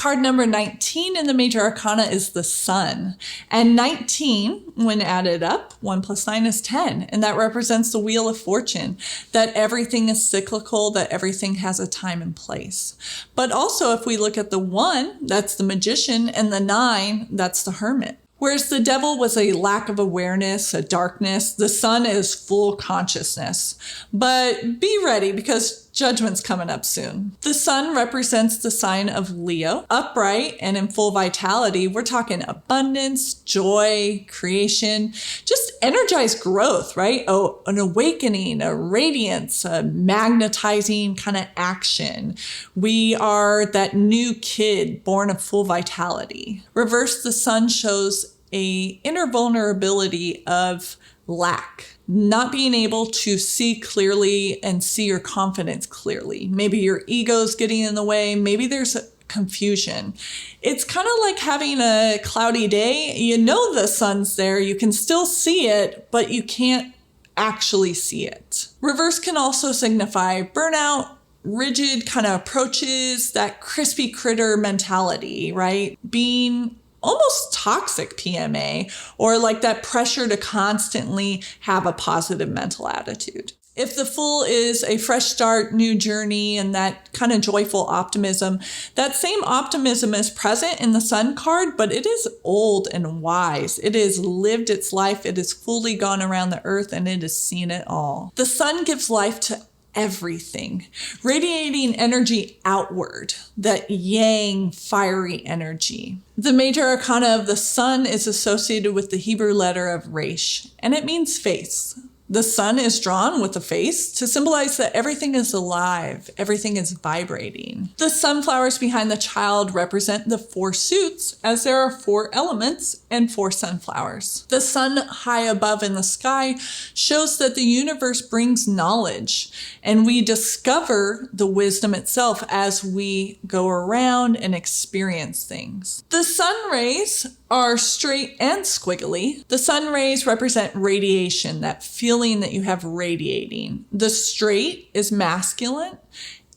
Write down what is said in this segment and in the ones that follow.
Card number 19 in the major arcana is the sun. And 19, when added up, 1 plus 9 is 10. And that represents the wheel of fortune, that everything is cyclical, that everything has a time and place. But also if we look at the 1, that's the magician, and the 9, that's the hermit. Whereas the devil was a lack of awareness, a darkness, the sun is full consciousness. But be ready because judgment's coming up soon. The sun represents the sign of Leo, upright and in full vitality. We're talking abundance, joy, creation, just energized growth, right? Oh, an awakening, a radiance, a magnetizing kind of action. We are that new kid born of full vitality. Reverse, the sun shows a inner vulnerability of lack, not being able to see clearly and see your confidence clearly. Maybe your ego's getting in the way. Maybe there's confusion. It's kind of like having a cloudy day. You know the sun's there. You can still see it, but you can't actually see it. Reverse can also signify burnout, rigid kind of approaches, that crispy critter mentality, right? Being almost toxic PMA, or like that pressure to constantly have a positive mental attitude. If the Fool is a fresh start, new journey, and that kind of joyful optimism, that same optimism is present in the Sun card, but it is old and wise. It has lived its life. It has fully gone around the earth and it has seen it all. The Sun gives life to everything, radiating energy outward, that yang fiery energy. The major arcana of the sun is associated with the Hebrew letter of Resh, and it means face. The sun is drawn with a face to symbolize that everything is alive, everything is vibrating. The sunflowers behind the child represent the 4 suits, as there are 4 elements and 4 sunflowers. The sun high above in the sky shows that the universe brings knowledge, and we discover the wisdom itself as we go around and experience things. The sun rays are straight and squiggly. The sun rays represent radiation, that feeling that you have radiating. The straight is masculine,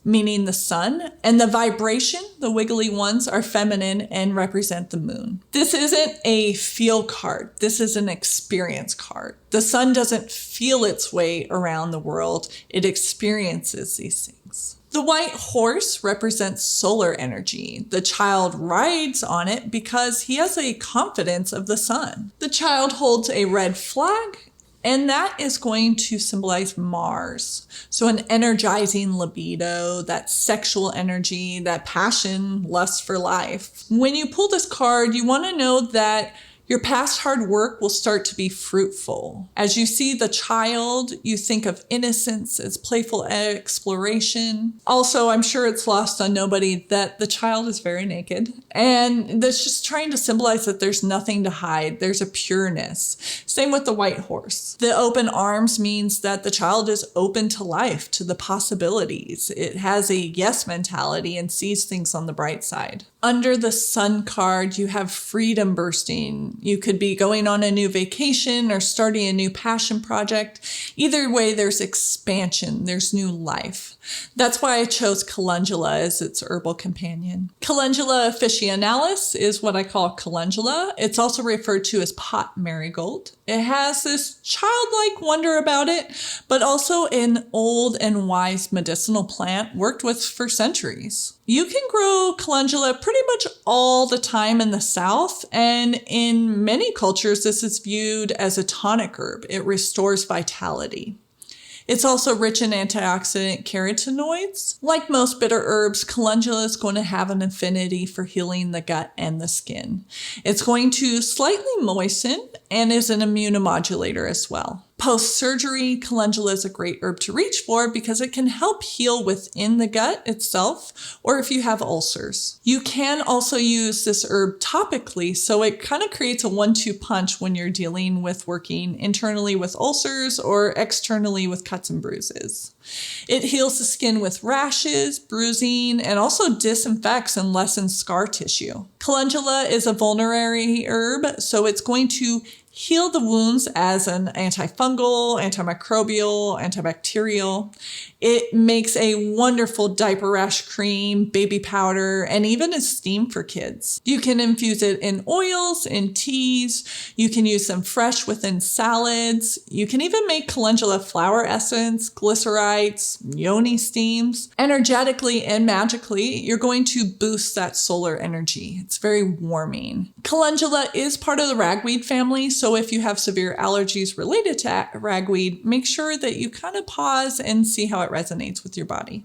meaning the sun, and the vibration, the wiggly ones, are feminine and represent the moon. This isn't a feel card. This is an experience card. The sun doesn't feel its way around the world. It experiences these things. The white horse represents solar energy. The child rides on it because he has a confidence of the sun. The child holds a red flag, and that is going to symbolize Mars. So an energizing libido, that sexual energy, that passion, lust for life. When you pull this card, you want to know that your past hard work will start to be fruitful. As you see the child, you think of innocence as playful exploration. Also, I'm sure it's lost on nobody that the child is very naked. And that's just trying to symbolize that there's nothing to hide. There's a pureness. Same with the white horse. The open arms means that the child is open to life, to the possibilities. It has a yes mentality and sees things on the bright side. Under the sun card, you have freedom bursting. You could be going on a new vacation or starting a new passion project. Either way, there's expansion, there's new life. That's why I chose calendula as its herbal companion. Calendula officinalis is what I call calendula. It's also referred to as pot marigold. It has this childlike wonder about it, but also an old and wise medicinal plant worked with for centuries. You can grow calendula pretty much all the time in the South, and in many cultures, this is viewed as a tonic herb. It restores vitality. It's also rich in antioxidant carotenoids. Like most bitter herbs, calendula is going to have an affinity for healing the gut and the skin. It's going to slightly moisten and is an immunomodulator as well. Post-surgery, calendula is a great herb to reach for because it can help heal within the gut itself, or if you have ulcers. You can also use this herb topically, so it kind of creates a 1-2 punch when you're dealing with working internally with ulcers or externally with cuts and bruises. It heals the skin with rashes, bruising, and also disinfects and lessens scar tissue. Calendula is a vulnerary herb, so it's going to heal the wounds as an antifungal, antimicrobial, antibacterial. It makes a wonderful diaper rash cream, baby powder, and even a steam for kids. You can infuse it in oils, in teas. You can use them fresh within salads. You can even make calendula flower essence, glycerites, yoni steams. Energetically and magically, you're going to boost that solar energy. It's very warming. Calendula is part of the ragweed family, so if you have severe allergies related to ragweed, make sure that you kind of pause and see how it resonates with your body.